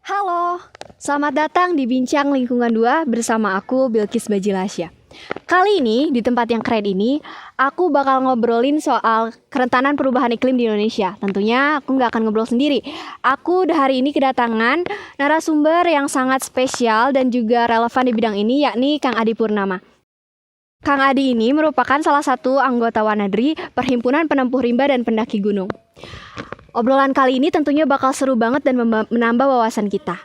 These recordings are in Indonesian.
Halo, selamat datang di Bincang Lingkungan 2 bersama aku Bilkis Bajilasya. Kali ini di tempat yang keren ini, aku bakal ngobrolin soal kerentanan perubahan iklim di Indonesia. Tentunya aku nggak akan ngobrol sendiri. Aku hari ini kedatangan narasumber yang sangat spesial dan juga relevan di bidang ini, yakni Kang Adi Purnama. Kang Adi ini merupakan salah satu anggota Wanadri, Perhimpunan Penempuh Rimba dan Pendaki Gunung. Obrolan kali ini tentunya bakal seru banget dan menambah wawasan kita.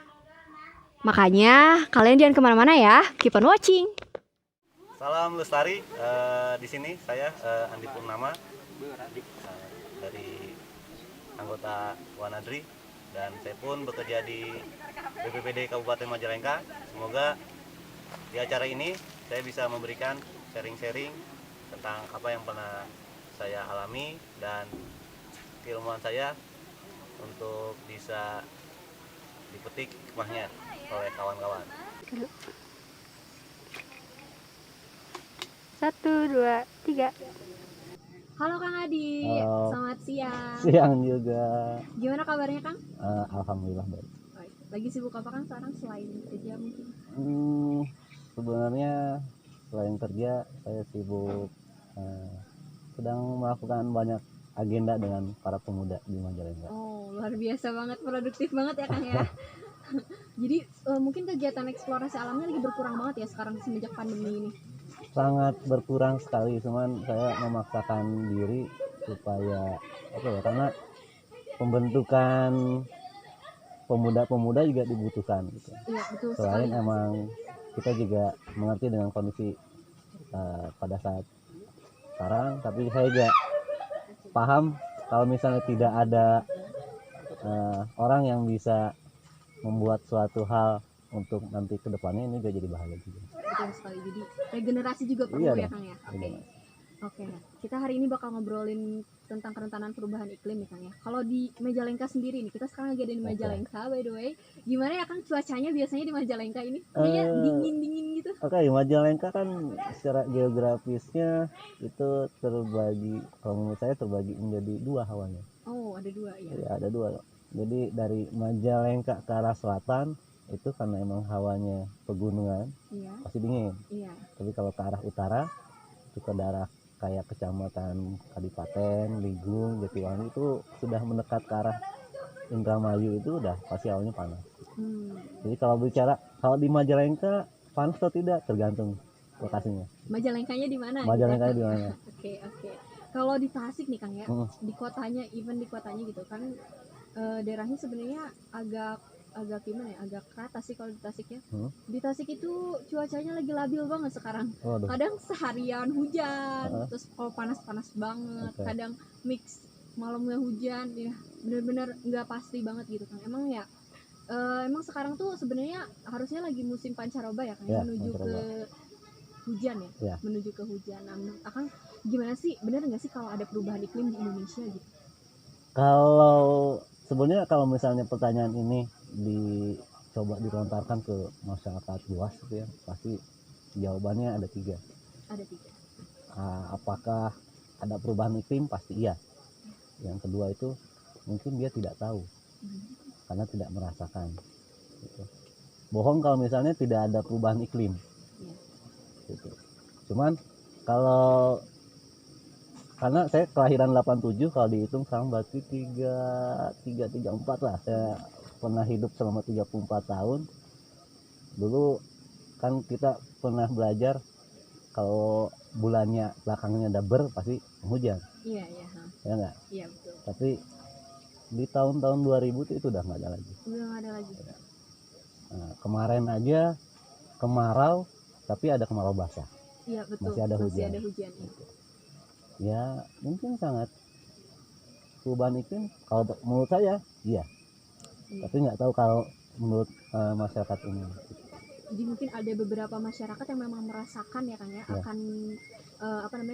Makanya kalian jangan kemana-mana ya, keep on watching. Salam lestari, di sini saya Andi Purnama dari anggota Wanadri dan saya pun bekerja di BPPD Kabupaten Majalengka. Semoga di acara ini saya bisa memberikan sharing-sharing tentang apa yang pernah saya alami dan keilmuan saya untuk bisa dipetik hikmahnya oleh kawan-kawan. 1, 2, 3. Halo Kang Adi, Halo. selamat siang. Siang juga. Gimana kabarnya Kang? Alhamdulillah baik. Lagi sibuk apa Kang sekarang selain kerja mungkin? Sebenarnya selain kerja saya sibuk sedang melakukan banyak agenda dengan para pemuda di Majalengka. Oh, luar biasa banget, produktif banget ya Kang ya. Jadi mungkin kegiatan eksplorasi alamnya lagi berkurang banget ya sekarang semenjak pandemi ini. Sangat berkurang sekali, cuman saya memaksakan diri supaya karena pembentukan pemuda-pemuda juga dibutuhkan gitu. Iya, betul Selain sekali. emang kita juga mengerti dengan kondisi pada saat sekarang, tapi saya juga paham kalau misalnya tidak ada orang yang bisa membuat suatu hal untuk nanti kedepannya, ini juga jadi bahaya juga. Betul sekali. Jadi regenerasi juga perlu Iya ya dong, Kang ya. Oke. regenerasi. Oke. Kita hari ini bakal ngobrolin tentang kerentanan perubahan iklim nih Kang ya. Kalau di Majalengka sendiri nih, kita sekarang lagi ada di Majalengka by the way. Gimana ya Kang cuacanya biasanya di Majalengka ini? Kayaknya dingin-dingin gitu. Oke, Majalengka kan secara geografisnya itu terbagi, kalau menurut saya terbagi menjadi dua hawanya. Oh, ada dua ya. Ya, ada dua. Jadi dari Majalengka ke arah selatan itu karena emang hawanya pegunungan, Iya. pasti dingin. Iya. Tapi kalau ke arah utara itu ke daerah kayak kecamatan Kadipaten, Ligung, Jatiwangi itu sudah mendekat ke arah Indramayu, itu udah pasti awalnya panas. Jadi kalau di Majalengka panas atau tidak tergantung lokasinya. Majalengkanya di mana? Majalengkanya gitu di ya? mana? Oke. Kalau di Tasik nih Kang ya, di kotanya, even di kotanya gitu kan, daerahnya sebenarnya agak gimana ya, agak ke atas sih kalau di Tasik ya. Di Tasik itu cuacanya lagi labil banget sekarang. Waduh. Kadang seharian hujan, terus kalau panas-panas banget, kadang mix malamnya hujan, ya bener-bener nggak pasti banget gitu kan. Emang ya, emang sekarang tuh sebenarnya harusnya lagi musim pancaroba ya kan, Ya, menuju pancaroba. ke hujan ya, menuju ke hujan. Nah, menurut Akang gimana sih, bener nggak sih kalau ada perubahan iklim di Indonesia gitu? Kalau sebenarnya kalau misalnya pertanyaan ini dicoba dilontarkan ke masyarakat luas gitu ya, pasti jawabannya ada tiga. Ada tiga. Apakah ada perubahan iklim? Pasti iya. Yang kedua itu mungkin dia tidak tahu karena tidak merasakan gitu. Bohong kalau misalnya tidak ada perubahan iklim gitu. Cuman kalau karena saya kelahiran 87, kalau dihitung sekarang berarti 34 lah. Saya pernah hidup selama 34 tahun. Dulu kan kita pernah belajar kalau bulannya belakangnya ada pasti hujan. Iya. Ya enggak? Iya, betul. Tapi di tahun-tahun 2000 itu udah nggak ada lagi. Udah nggak ada lagi. Nah, kemarin aja kemarau, tapi ada kemarau basah. Iya, betul. Masih ada hujan. Ya mungkin sangat perubahan iklim kalau menurut saya iya. Tapi nggak tahu kalau menurut masyarakat ini. Jadi mungkin ada beberapa masyarakat yang memang merasakan ya kan ya, akan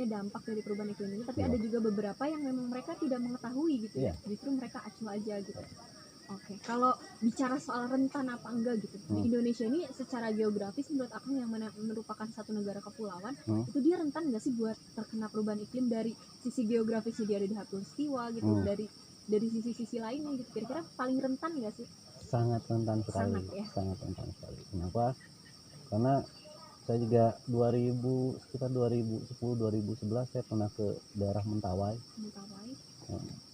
dampak dari perubahan iklim ini, tapi ada juga beberapa yang memang mereka tidak mengetahui gitu ya, justru mereka acuh aja gitu. Oke, kalau bicara soal rentan apa enggak gitu, di Indonesia ini secara geografis menurut Akang yang merupakan satu negara kepulauan, itu dia rentan nggak sih buat terkena perubahan iklim dari sisi geografisnya, dia ada di khatulistiwa gitu, dari sisi-sisi lainnya gitu, kira-kira paling rentan nggak sih? sangat rentan sekali, Sangat, ya. sangat rentan sekali. Kenapa? Karena saya juga sekitar 2010 2011 saya pernah ke daerah Mentawai, Mentawai.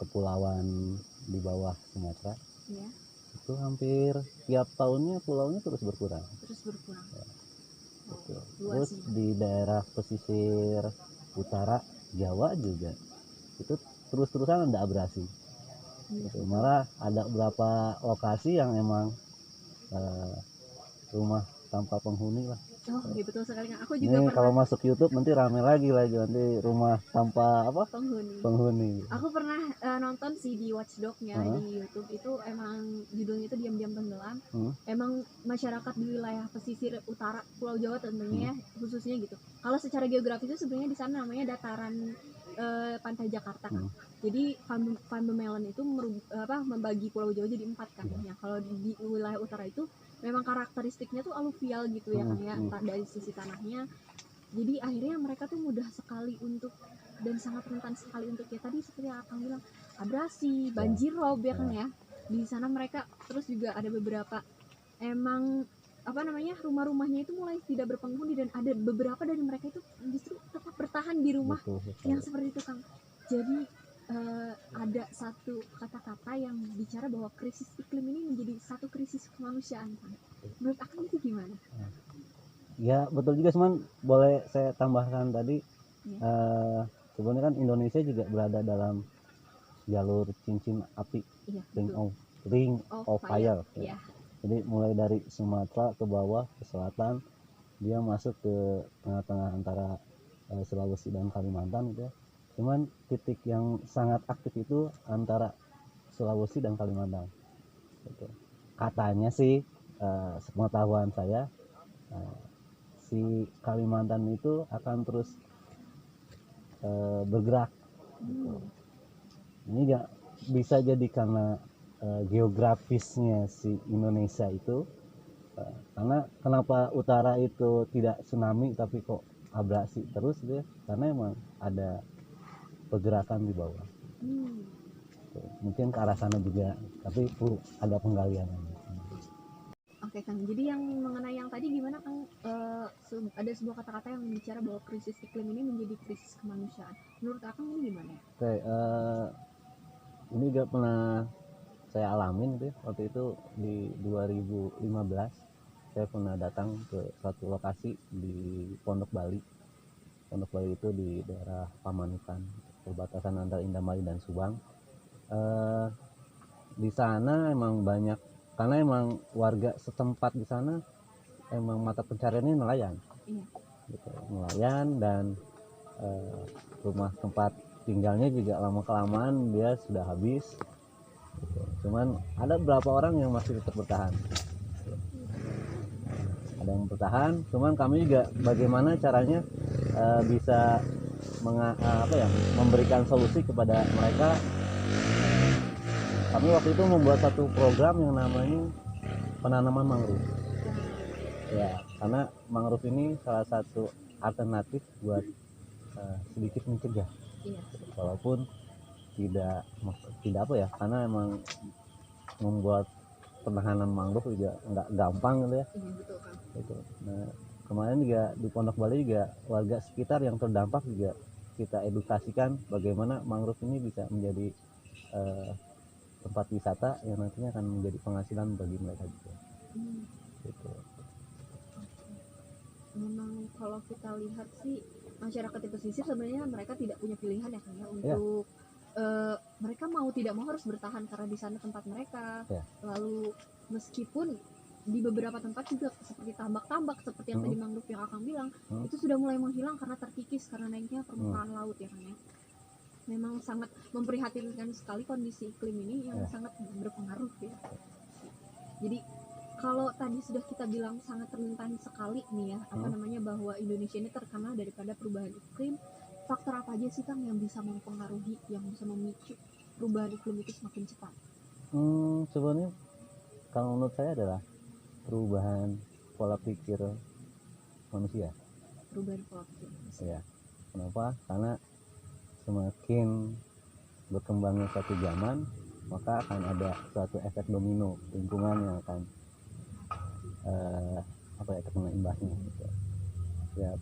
kepulauan di bawah Sumatera. Ya, Itu hampir tiap tahunnya pulaunya terus berkurang. terus berkurang. Betul. Luas Terus nih. di daerah pesisir utara Jawa juga itu terus-terusan ada abrasi. Iya, Gitu. betul. Malah ada beberapa lokasi yang emang rumah tanpa penghuni lah. Oh, iya betul sekali Kang. Aku Ini juga kalau pernah masuk YouTube nanti rame lagi nanti rumah tanpa apa penghuni. penghuni. Aku pernah nonton sih di Watchdog-nya Heeh. di YouTube, itu emang judulnya itu Diam-diam Tenggelam. Hmm. Emang masyarakat di wilayah pesisir utara Pulau Jawa tentunya ya, khususnya gitu. Kalau secara geografis itu sebenarnya di sana namanya dataran pantai Jakarta kan. Jadi Van Bemmelen itu membagi Pulau Jawa jadi 4 kan. Ya, kalau di wilayah utara itu memang karakteristiknya tuh aluvial gitu ya kan ya, dari sisi tanahnya. Jadi akhirnya mereka tuh mudah sekali untuk dan sangat rentan sekali untuk ya tadi seperti yang Akang bilang, abrasi, banjir rob ya kan ya. Di sana mereka terus juga ada beberapa emang rumah-rumahnya itu mulai tidak berpenghuni, dan ada beberapa dari mereka itu justru tetap bertahan di rumah yang seperti itu Kang. Jadi ada satu kata-kata yang bicara bahwa krisis iklim ini menjadi satu krisis kemanusiaan Kang. Menurut Akang itu gimana? Ya betul juga, cuman boleh saya tambahkan tadi sebenarnya kan Indonesia juga berada dalam jalur cincin api, Iya, ring of fire. Ya. Jadi mulai dari Sumatera ke bawah ke selatan, dia masuk ke tengah-tengah antara Sulawesi dan Kalimantan gitu ya. Cuman titik yang sangat aktif itu antara Sulawesi dan Kalimantan. Gitu. Katanya sih sepengetahuan saya si Kalimantan itu akan terus bergerak. Gitu. Ini ya bisa jadi karena geografisnya si Indonesia itu, karena kenapa utara itu tidak tsunami tapi kok abrasi terus gitu ya, karena emang ada pergerakan di bawah. Tuh, mungkin ke arah sana juga, tapi perlu ada penggalian. Oke Kang, jadi yang mengenai yang tadi gimana Kang? Ada sebuah kata-kata yang bicara bahwa krisis iklim ini menjadi krisis kemanusiaan. Menurut Akang ini gimana? Oke, ini juga pernah saya alamin gitu ya. Waktu itu di 2015 saya pernah datang ke suatu lokasi di Pondok Bali. Pondok Bali itu di daerah Pamanukan, perbatasan antara Indramayu dan Subang. Di sana emang banyak, karena emang warga setempat di sana emang mata pencariannya nelayan. Gitu, nelayan, dan rumah tempat tinggalnya juga lama kelamaan dia sudah habis. Gitu. Cuman ada beberapa orang yang masih tetap bertahan. Ada yang bertahan, cuman kami juga bagaimana caranya bisa memberikan solusi kepada mereka. Kami waktu itu membuat satu program yang namanya penanaman mangrove. Ya, karena mangrove ini salah satu alternatif buat sedikit mencegah. Walaupun tidak apa ya, karena emang membuat penahanan mangrove juga nggak gampang gitu ya. Gitu. Nah, kemarin juga di Pondok Bali juga warga sekitar yang terdampak juga kita edukasikan bagaimana mangrove ini bisa menjadi tempat wisata yang nantinya akan menjadi penghasilan bagi mereka juga. Gitu. Memang kalau kita lihat sih masyarakat di pesisir sebenarnya mereka tidak punya pilihan ya kan ya untuk mereka mau tidak mau harus bertahan karena di sana tempat mereka. Lalu meskipun di beberapa tempat juga seperti tambak-tambak seperti yang tadi mangrove yang Akang bilang itu sudah mulai menghilang karena terkikis karena naiknya permukaan laut ya kan ya. Memang sangat memprihatinkan sekali kondisi iklim ini yang sangat berpengaruh ya. Jadi kalau tadi sudah kita bilang sangat rentan sekali nih ya, bahwa Indonesia ini terkena daripada perubahan iklim. Faktor apa aja sih Kang yang bisa mempengaruhi, yang bisa memicu perubahan iklim itu semakin cepat? Sebenarnya kalau menurut saya adalah perubahan pola pikir manusia. Perubahan pola pikir manusia. Ya. Kenapa? Karena semakin berkembangnya satu zaman, maka akan ada suatu efek domino lingkungan yang akan terkena imbasnya gitu. Ya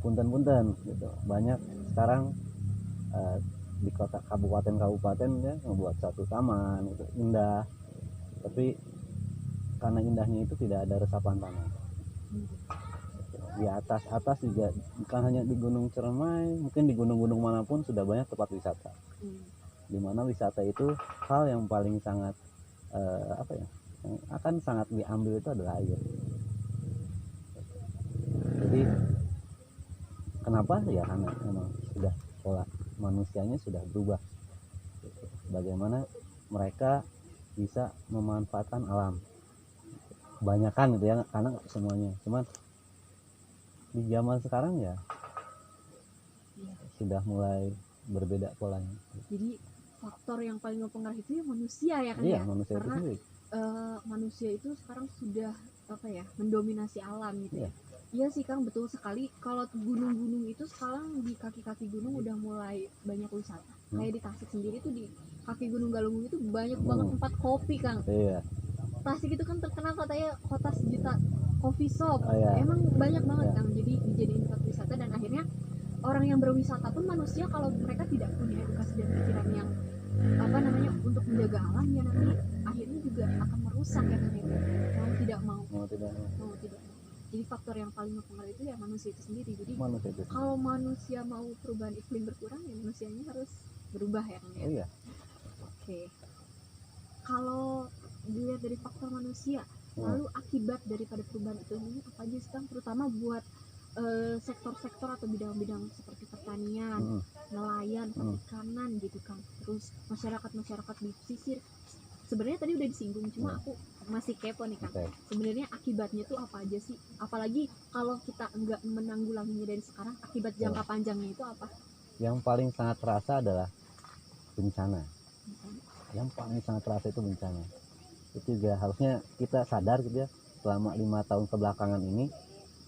punten-punten gitu, banyak sekarang di kota kabupaten ya membuat satu taman itu indah, tapi karena indahnya itu tidak ada resapan tanah. Di atas juga, bukan hanya di Gunung Ciremai, mungkin di gunung-gunung manapun sudah banyak tempat wisata. Di mana wisata itu hal yang paling sangat yang akan sangat diambil itu adalah air. Jadi kenapa ya, karena memang sudah pola manusianya sudah berubah. Bagaimana mereka bisa memanfaatkan alam, kebanyakan gitu ya, karena nggak semuanya, cuman di zaman sekarang ya sudah mulai berbeda polanya. Jadi faktor yang paling mempengaruhi itu ya manusia ya kan Iya, ya, manusia itu karena sendiri. manusia itu sekarang sudah mendominasi alam gitu ya. Iya sih Kang, betul sekali. Kalau gunung-gunung itu sekarang di kaki-kaki gunung udah mulai banyak wisata. Kayak di Tasik sendiri tuh di kaki Gunung Galunggung itu banyak banget tempat kopi Kang. Iya. Tasik itu kan terkenal katanya kota sejuta coffee shop. Oh, iya. Emang banyak banget Iya. Kang. Jadi dijadiin tempat wisata, dan akhirnya orang yang berwisata pun manusia kalau mereka tidak punya edukasi dan pikiran yang untuk menjaga alam, ya nanti akhirnya juga akan merusak ya kan, mau tidak mau. Jadi faktor yang paling mempengaruhi itu ya manusia itu sendiri. Jadi kalau manusia mau perubahan iklim berkurang, ya manusianya harus berubah ya kan ya. Iya. Oke. Kalau dilihat dari faktor manusia, lalu akibat daripada perubahan iklim ini apa aja sih Kang, terutama buat sektor-sektor atau bidang-bidang seperti pertanian, nelayan, perikanan gitu Kang. Terus masyarakat di pesisir. Sebenarnya tadi udah disinggung, cuma aku masih kepo nih Kang. Sebenarnya akibatnya tuh apa aja sih? Apalagi kalau kita enggak menanggulanginya dari sekarang, akibat jangka panjangnya itu apa? Yang paling sangat terasa adalah bencana. Yang paling sangat terasa itu bencana. Itu juga harusnya kita sadar gitu ya, selama 5 tahun kebelakangan ini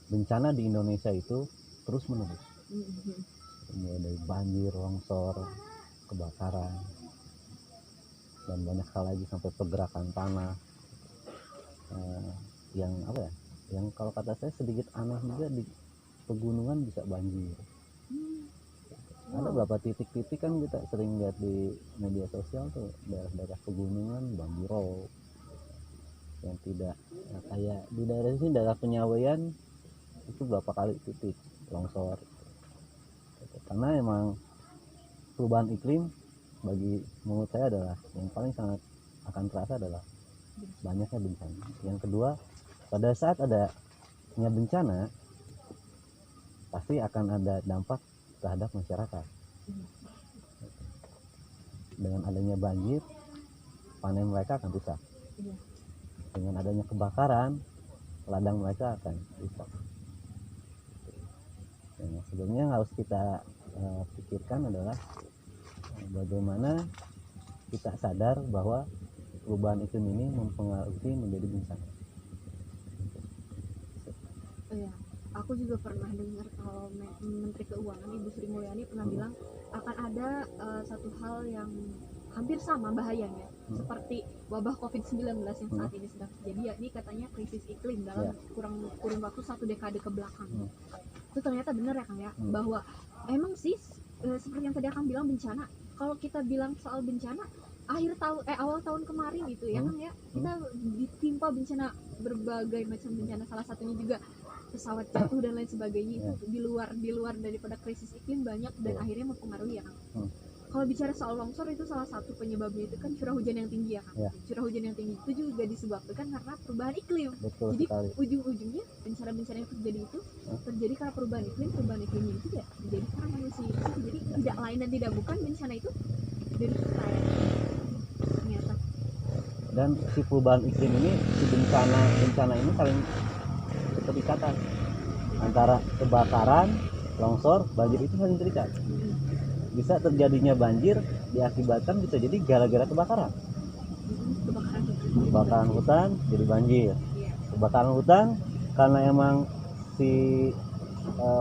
bencana di Indonesia itu terus menerus. Mulai dari banjir, longsor, kebakaran, dan banyak hal lagi, sampai pergerakan tanah. Yang kalau kata saya sedikit aneh juga, di pegunungan bisa banjir. Ada beberapa titik-titik kan kita sering lihat di media sosial tuh, daerah-daerah pegunungan banjir rob yang tidak kayak di daerah sini, daerah Penyawean itu berapa kali titik longsor. Karena emang perubahan iklim menurut saya adalah yang paling sangat akan terasa adalah banyaknya bencana. Yang kedua, pada saat adanya bencana pasti akan ada dampak terhadap masyarakat. Dengan adanya banjir, panen mereka akan rusak. Dengan adanya kebakaran, ladang mereka akan rusak. Yang sebenarnya harus kita pikirkan adalah bagaimana kita sadar bahwa perubahan iklim ini mempengaruhi menjadi bencana. Aku juga pernah dengar kalau Menteri Keuangan Ibu Sri Mulyani pernah bilang akan ada satu hal yang hampir sama bahayanya seperti wabah COVID-19 yang saat ini sedang terjadi, yakni katanya krisis iklim dalam kurun waktu 1 dekade ke belakang. Itu ternyata benar ya Kang ya, bahwa emang sih seperti yang tadi Akang bilang, bencana, kalau kita bilang soal bencana awal tahun kemarin gitu ya Kang ya, kita ditimpa bencana, berbagai macam bencana, salah satunya juga pesawat jatuh dan lain sebagainya. Itu di luar daripada krisis iklim banyak, dan akhirnya mempengaruhi ya Kang. Kalau bicara soal longsor, itu salah satu penyebabnya itu kan curah hujan yang tinggi ya Kang. Curah hujan yang tinggi itu juga disebabkan karena perubahan iklim. Jadi ujung-ujungnya bencana-bencana yang terjadi itu terjadi karena perubahan iklimnya itu ya terjadi karena manusia itu. Jadi tidak lain dan tidak bukan bencana itu dari kita ya ternyata. Dan si perubahan iklim ini, si bencana ini saling keterikatan antara kebakaran, longsor, banjir itu saling terikat. Bisa terjadinya banjir diakibatkan bisa jadi gara-gara kebakaran hutan jadi banjir. Kebakaran hutan karena emang si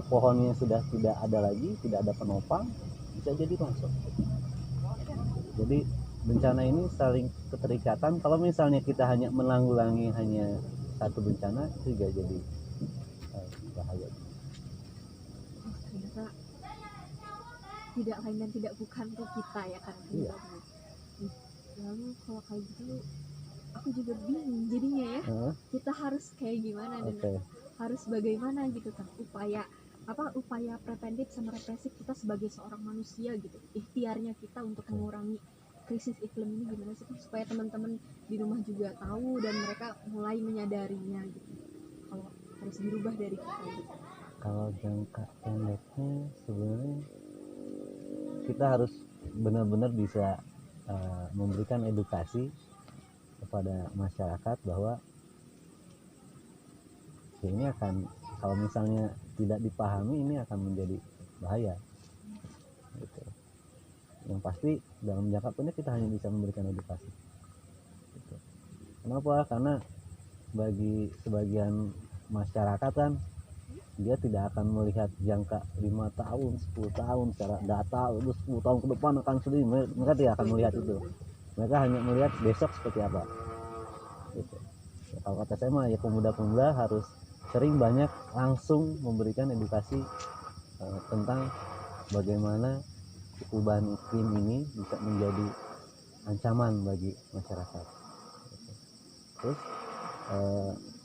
pohonnya sudah tidak ada lagi, tidak ada penopang, bisa jadi longsor. Jadi bencana ini saling keterikatan. Kalau misalnya kita hanya menanggulangi hanya satu bencana itu juga jadi bahaya. Oh, ternyata tidak lain dan tidak bukan tuh kita ya kan. Iya. Ih, lalu kalau kayak gitu aku juga bingung jadinya ya. Kita harus kayak gimana dan Oke. harus bagaimana gitu kan upaya preventif sama represif kita sebagai seorang manusia gitu, ikhtiarnya kita untuk mengurangi krisis iklim ini gimana sih, supaya teman-teman di rumah juga tahu dan mereka mulai menyadarinya gitu kalau harus dirubah dari kita gitu. Kalau jangka pendeknya sebenarnya kita harus benar-benar bisa memberikan edukasi kepada masyarakat bahwa ini akan, kalau misalnya tidak dipahami ini akan menjadi bahaya gitu. Yang pasti dalam jangka pendek kita hanya bisa memberikan edukasi gitu. Kenapa? Karena bagi sebagian masyarakat kan dia tidak akan melihat jangka 5 tahun 10 tahun secara data, itu 10 tahun ke depan akan sedih, mereka tidak akan melihat itu. Mereka hanya melihat besok seperti apa gitu. Ya, kalau kata saya mah ya pemuda-pemuda harus sering banyak langsung memberikan edukasi tentang bagaimana perubahan iklim ini bisa menjadi ancaman bagi masyarakat. Terus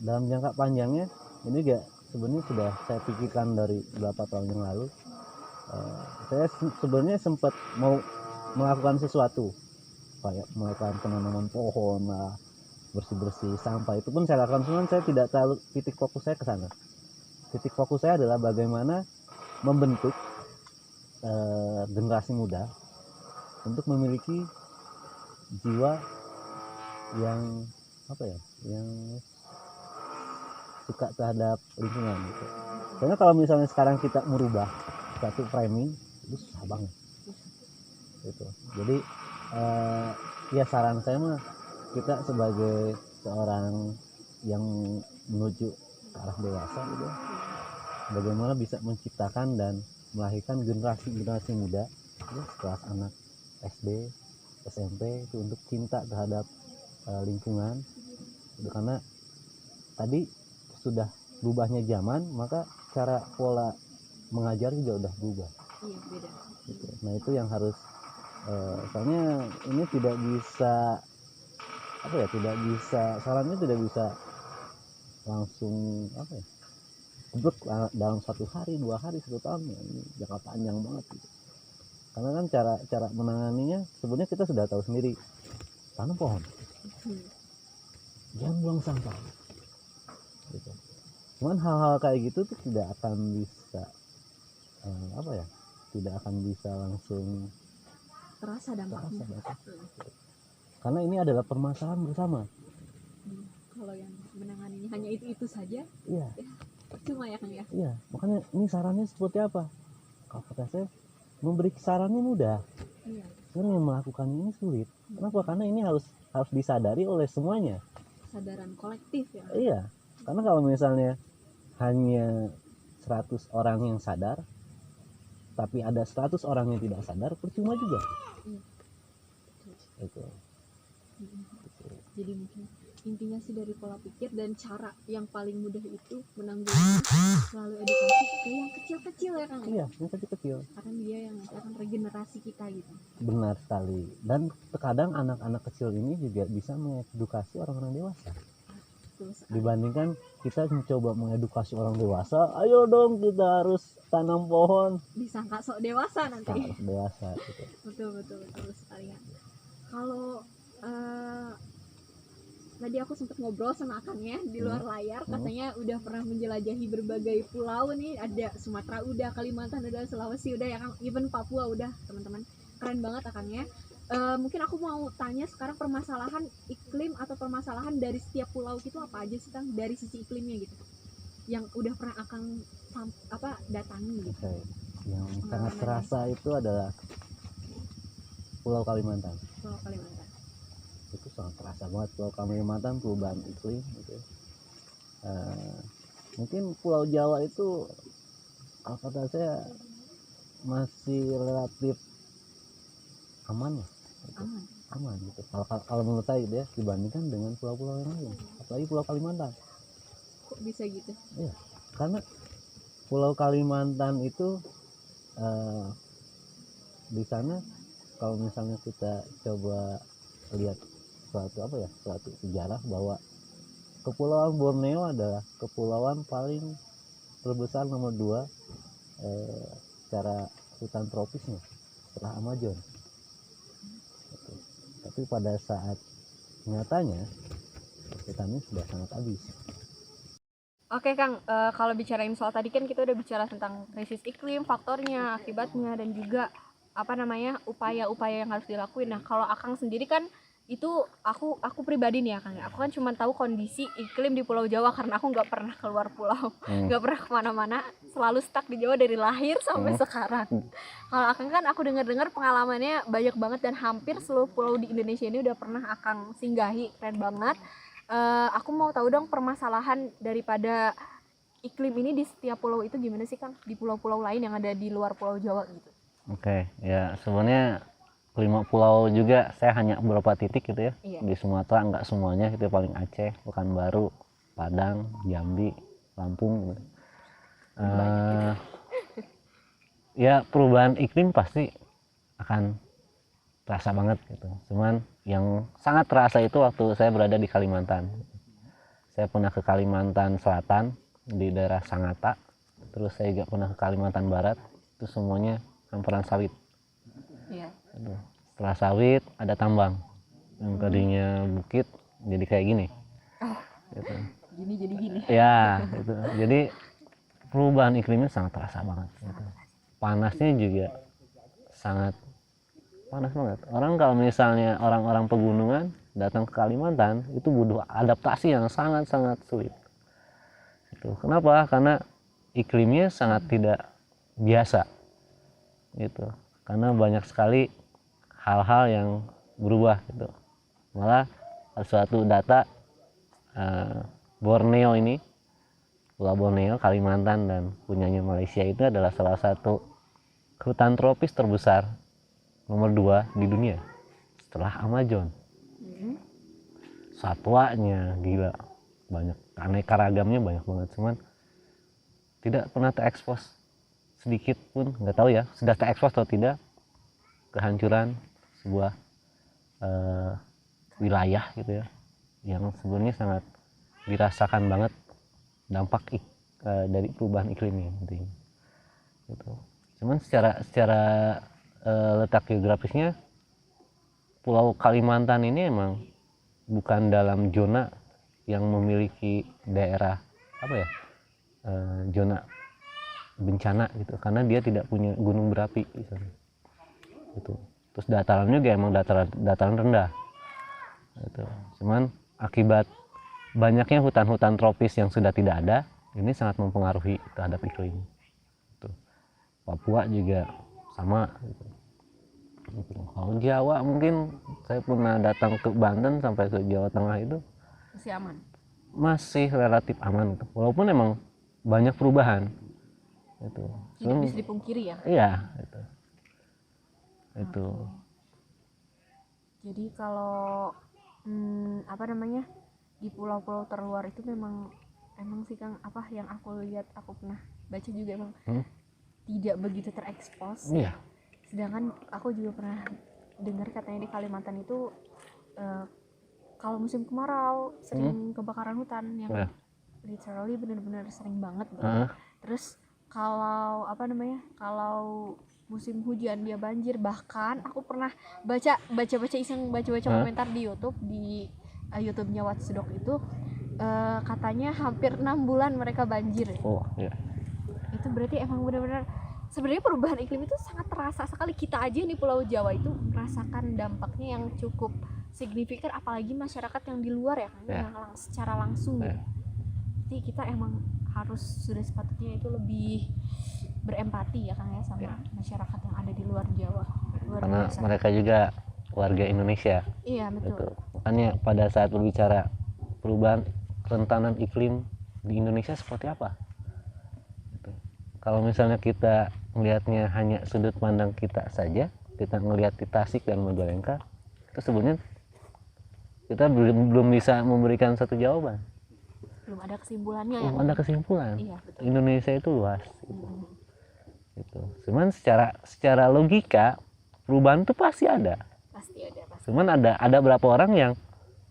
dalam jangka panjangnya ini juga sebenarnya sudah saya pikirkan dari beberapa tahun yang lalu. Saya sebenarnya sempat mau melakukan sesuatu, kayak melakukan penanaman pohon lah, bersih-bersih sampah, itu pun saya lakukan, cuman saya tidak terlalu titik fokus saya ke sana. Titik fokus saya adalah bagaimana membentuk generasi muda untuk memiliki jiwa yang yang suka terhadap lingkungan gitu. Karena kalau misalnya sekarang kita merubah satu framing itu susah banget gitu. Jadi ya saran saya mah kita sebagai seorang yang menuju ke arah dewasa gitu, bagaimana bisa menciptakan dan melahirkan generasi muda ya, sekelas anak SD, SMP itu untuk cinta terhadap lingkungan gitu. Karena tadi sudah berubahnya zaman, maka cara pola mengajar juga udah berubah. Iya, beda Gitu. Nah itu yang harus soalnya ini tidak bisa sarannya tidak bisa langsung dalam 1 hari 2 hari 1 tahun, ya, ini jangka panjang banget gitu. Karena kan cara menanganinya sebenarnya kita sudah tahu sendiri, tanam pohon, jangan buang sampah gitu. Cuman hal-hal kayak gitu tuh tidak akan bisa tidak akan bisa langsung terasa dampaknya. Karena ini adalah permasalahan bersama. Kalau yang menanganinya hanya itu saja, Iya. Ya, cuma ya Kang ya. Iya, makanya ini sarannya seperti apa? Kalau kata saya, memberi sarannya mudah. Iya. Cuman yang melakukannya ini sulit. Kenapa? Karena ini harus disadari oleh semuanya. Kesadaran kolektif ya. Iya. Karena kalau misalnya hanya 100 orang yang sadar, tapi ada 100 orang yang tidak sadar, percuma juga. Itu. Jadi mungkin intinya sih dari pola pikir dan cara yang paling mudah itu menanggulangi selalu edukasi ke yang kecil-kecil ya Kang. Iya, yang kecil-kecil. Karena dia yang nanti akan regenerasi kita gitu. Benar sekali. Dan terkadang anak-anak kecil ini juga bisa mengedukasi orang-orang dewasa. Dibandingkan kita mencoba mengedukasi orang dewasa, ayo dong kita harus tanam pohon, disangka sok dewasa nanti. Harus dewasa gitu. betul sekali ya. Kalau tadi aku sempat ngobrol sama Akangnya di luar layar, katanya udah pernah menjelajahi berbagai pulau nih, ada Sumatera udah, Kalimantan udah, Sulawesi udah ya Kang, even Papua udah teman-teman. Keren banget Akangnya. Mungkin aku mau tanya sekarang permasalahan iklim atau permasalahan dari setiap pulau itu apa aja sih Kang, dari sisi iklimnya gitu, yang udah pernah Akang datangi gitu. Oke. Yang sangat terasa itu adalah Pulau Kalimantan. Pulau Kalimantan Itu sangat terasa banget Pulau Kalimantan, perubahan iklim gitu. Mungkin Pulau Jawa itu kalau kata saya masih relatif aman lah. aman gitu. Kalau menurut saya gitu ya, dibandingkan dengan pulau-pulau yang lain, apalagi Pulau Kalimantan. Kok bisa gitu? Iya, karena Pulau Kalimantan itu eh, di sana kalau misalnya kita coba lihat suatu sejarah bahwa Kepulauan Borneo adalah kepulauan paling terbesar nomor 2 secara hutan tropisnya setelah Amazon. Gitu. Tapi pada saat nyatanya hutannya sudah sangat habis. Oke Kang, kalau bicarain soal tadi kan kita udah bicara tentang krisis iklim, faktornya, akibatnya, dan juga upaya-upaya yang harus dilakuin. Nah kalau Akang sendiri kan itu aku pribadi nih ya Kang, aku kan cuma tahu kondisi iklim di Pulau Jawa karena aku nggak pernah keluar pulau, nggak pernah kemana-mana, selalu stuck di Jawa dari lahir sampai sekarang. Kalau Akang kan aku dengar-dengar pengalamannya banyak banget dan hampir seluruh pulau di Indonesia ini udah pernah Akang singgahi, keren banget. Aku mau tahu dong permasalahan daripada iklim ini di setiap pulau itu gimana sih Kang? Di pulau-pulau lain yang ada di luar Pulau Jawa gitu. Oke, ya sebenarnya 5 pulau juga saya hanya beberapa titik gitu ya. Iya. Di Sumatera nggak semuanya, itu paling Aceh, Pekanbaru, Padang, Jambi, Lampung gitu. Ya perubahan iklim pasti akan terasa banget gitu. Cuman yang sangat terasa itu waktu saya berada di Kalimantan. Saya pernah ke Kalimantan Selatan di daerah Sangatta, terus saya juga pernah ke Kalimantan Barat, itu semuanya hamperan sawit. Iya. Setelah sawit ada tambang, yang tadinya bukit jadi kayak gini. Gitu. Gini jadi gini. Ya, gitu. Jadi perubahan iklimnya sangat terasa banget. Gitu. Panasnya juga sangat panas banget. Orang kalau misalnya orang-orang pegunungan datang ke Kalimantan itu butuh adaptasi yang sangat-sangat sulit. Gitu. Kenapa? Karena iklimnya sangat tidak biasa. Gitu. Karena banyak sekali hal-hal yang berubah gitu. Malah ada suatu data Borneo ini, Pulau Borneo, Kalimantan dan punyanya Malaysia itu adalah salah satu hutan tropis terbesar nomor 2 di dunia setelah Amazon. Satwanya gila, banyak, aneka ragamnya banyak banget, cuman tidak pernah terekspos sedikit pun, nggak tahu ya sudah terekspos atau tidak, kehancuran sebuah wilayah gitu ya, yang sebenarnya sangat dirasakan banget dampak dari perubahan iklimnya intinya. Gitu. Cuman secara letak geografisnya Pulau Kalimantan ini emang bukan dalam zona yang memiliki daerah zona bencana gitu, karena dia tidak punya gunung berapi di sana. Gitu. Terus datarannya juga emang dataran rendah. Gitu. Cuman akibat banyaknya hutan-hutan tropis yang sudah tidak ada, ini sangat mempengaruhi terhadap iklim. Gitu. Papua juga sama. Gitu. Kalau Jawa mungkin saya pernah datang ke Banten sampai ke Jawa Tengah itu Masih aman. Masih relatif aman. Gitu. Walaupun emang banyak perubahan. Itu. Tidak bisa dipungkiri ya. Iya. Gitu. Itu. Jadi kalau di pulau-pulau terluar itu emang sih Kang, yang aku lihat, aku pernah baca juga emang tidak begitu terekspos. Iya. Sedangkan aku juga pernah dengar katanya di Kalimantan itu kalau musim kemarau sering kebakaran hutan yang literally benar-benar sering banget gitu. Terus kalau kalau musim hujan dia banjir, bahkan aku pernah baca komentar di YouTube-nya Watchdog itu katanya hampir 6 bulan mereka banjir. Oh iya. Itu berarti emang benar-benar sebenarnya perubahan iklim itu sangat terasa sekali. Kita aja di Pulau Jawa itu merasakan dampaknya yang cukup signifikan, apalagi masyarakat yang di luar ya kan, yang secara langsung gitu. Jadi kita emang harus sudah sepatutnya itu lebih berempati ya kan ya sama masyarakat yang ada di luar Jawa. Karena mereka juga warga Indonesia. Iya betul. Gitu. Makanya pada saat berbicara perubahan kerentanan iklim di Indonesia seperti apa? Gitu. Kalau misalnya kita melihatnya hanya sudut pandang kita saja, kita melihat di Tasik dan Majalengka, itu sebenarnya kita belum bisa memberikan satu jawaban. Belum ada kesimpulannya ya. Belum ada kesimpulan. Iya, betul. Indonesia itu luas. Gitu. Cuman secara logika perubahan itu pasti ada. Pasti ada, pasti. Cuman ada beberapa orang yang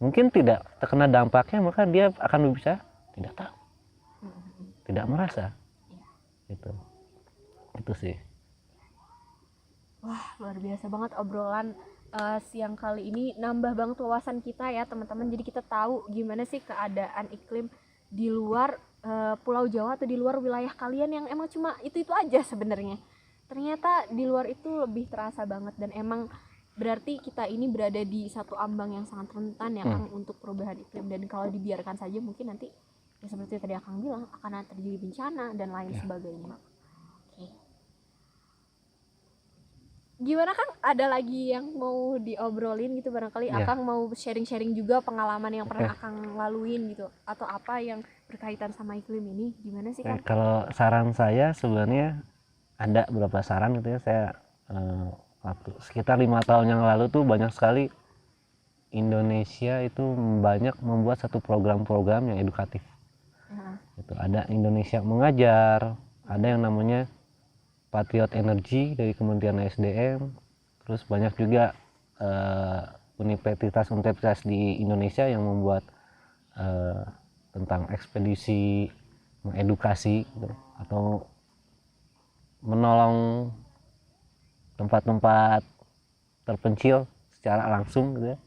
mungkin tidak terkena dampaknya, maka dia akan bisa tidak tahu, tidak merasa. Gitu. Itu sih. Wah, luar biasa banget obrolan siang kali ini, nambah banget wawasan kita ya teman-teman. Jadi kita tahu gimana sih keadaan iklim di luar Pulau Jawa atau di luar wilayah kalian yang emang cuma itu aja sebenarnya. Ternyata di luar itu lebih terasa banget, dan emang berarti kita ini berada di satu ambang yang sangat rentan ya Kang untuk perubahan iklim. Dan kalau dibiarkan saja mungkin nanti ya seperti tadi Akang bilang akan terjadi bencana dan lain sebagainya. Oke. Gimana Kang? Ada lagi yang mau diobrolin gitu barangkali? Akang mau sharing-sharing juga pengalaman yang pernah Akang laluin gitu, atau apa yang berkaitan sama iklim ini? Gimana sih Kang? Kalau saran saya sebenarnya ada beberapa saran gitu ya. Saya waktu sekitar 5 tahun yang lalu tuh banyak sekali Indonesia itu banyak membuat satu program-program yang edukatif. Itu ada Indonesia Mengajar, ada yang namanya Patriot Energy dari Kementerian SDM, terus banyak juga universitas di Indonesia yang membuat tentang ekspedisi mengedukasi gitu, atau menolong tempat-tempat terpencil secara langsung gitu ya.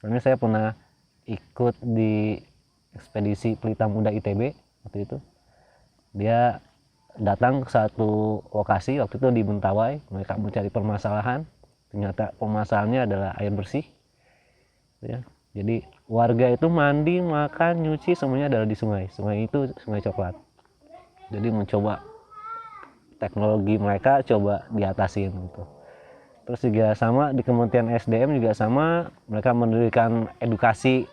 Karena saya pernah ikut di ekspedisi Pelita Muda ITB waktu itu. Dia datang ke satu lokasi waktu itu di Mentawai, mereka mencari permasalahan, ternyata permasalahannya adalah air bersih ya. Jadi warga itu mandi, makan, nyuci semuanya adalah di sungai itu Sungai Coklat. Jadi mencoba teknologi mereka coba diatasin gitu. Terus juga sama di Kementerian SDM juga sama, mereka mendirikan edukasi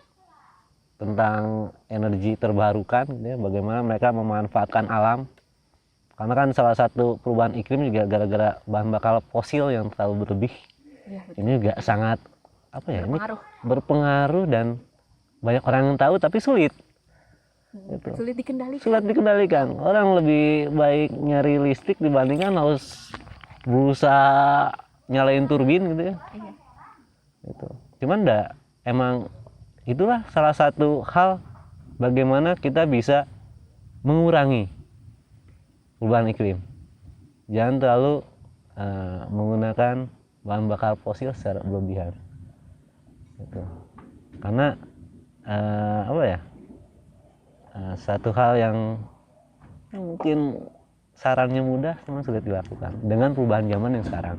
tentang energi terbarukan gitu ya, bagaimana mereka memanfaatkan alam. Karena kan salah satu perubahan iklim juga gara-gara bahan bakar fosil yang terlalu berlebih. Ya, ini juga sangat berpengaruh. Ini berpengaruh dan banyak orang yang tahu tapi sulit. Gitu. Sulit dikendalikan. Sulit dikendalikan. Orang lebih baik nyari listrik dibandingkan harus berusaha nyalain turbin gitu ya. Iya. Gitu. Cuman emang itulah salah satu hal bagaimana kita bisa mengurangi perubahan iklim. Jangan terlalu menggunakan bahan bakar fosil secara berlebihan. Gitu. Karena satu hal yang mungkin sarannya mudah, cuma sulit dilakukan dengan perubahan zaman yang sekarang.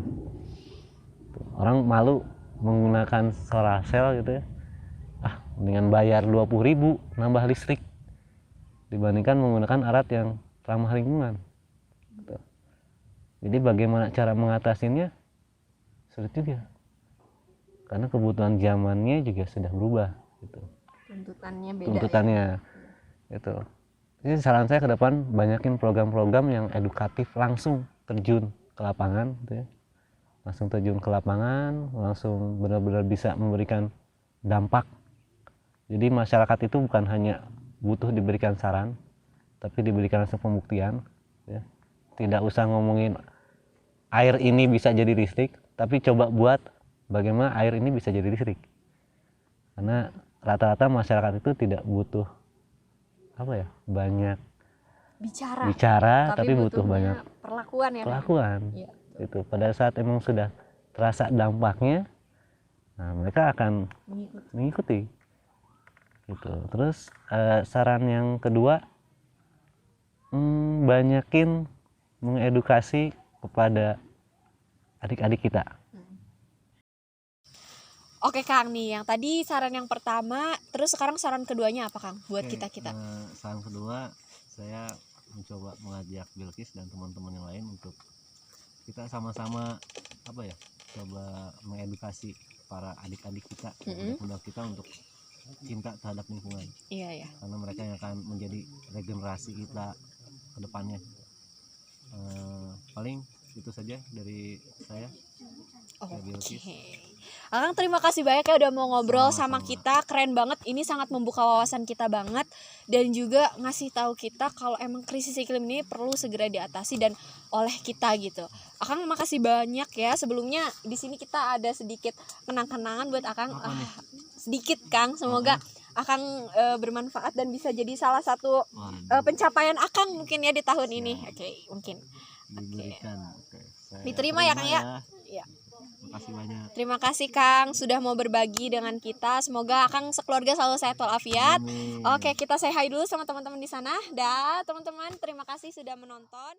Orang malu menggunakan solar cell gitu ya. Mendingan bayar 20.000 nambah listrik dibandingkan menggunakan alat yang ramah lingkungan. Jadi bagaimana cara mengatasinya sulit juga, karena kebutuhan zamannya juga sudah berubah gitu. Tuntutannya beda. Tuntutannya gitu. Jadi saran saya ke depan banyakin program-program yang edukatif, langsung terjun ke lapangan gitu ya. Langsung terjun ke lapangan, langsung benar-benar bisa memberikan dampak. Jadi masyarakat itu bukan hanya butuh diberikan saran, tapi diberikan langsung pembuktian ya. Tidak usah ngomongin air ini bisa jadi listrik, tapi coba buat bagaimana air ini bisa jadi listrik. Karena rata-rata masyarakat itu tidak butuh banyak bicara tapi butuh banyak perlakuan ya. Perlakuan. Ya, itu pada saat emang sudah terasa dampaknya, nah mereka akan mengikuti. Gitu. Terus saran yang kedua, banyakin mengedukasi kepada adik-adik kita. Oke Kang, nih yang tadi saran yang pertama, terus sekarang saran keduanya apa Kang buat kita-kita? Saran kedua, saya mencoba mengajak Bilkis dan teman-teman yang lain untuk kita sama-sama coba mengedukasi para adik-adik kita, budak-budak kita untuk cinta terhadap lingkungan. Iya. Karena mereka yang akan menjadi regenerasi kita ke depannya. Paling itu saja dari saya. Oke. Akang terima kasih banyak ya udah mau ngobrol sama Sama-sama. kita. Keren banget. Ini sangat membuka wawasan kita banget dan juga ngasih tahu kita kalau emang krisis iklim ini perlu segera diatasi dan oleh kita gitu. Akang makasih banyak ya. Sebelumnya di sini kita ada sedikit kenang-kenangan buat Akang. Apa nih? Sedikit Kang. Semoga Akang bermanfaat dan bisa jadi salah satu Waduh, pencapaian Akang mungkin ya di tahun ini. Siap. Oke, mungkin. diberikan. Oke, saya Diterima ya, Kang, ya? Iya. Makasih banyak. Terima kasih Kang sudah mau berbagi dengan kita. Semoga Kang sekeluarga selalu sehat walafiat. Amin. Oke, kita say hi dulu sama teman-teman di sana. Dah, teman-teman, terima kasih sudah menonton.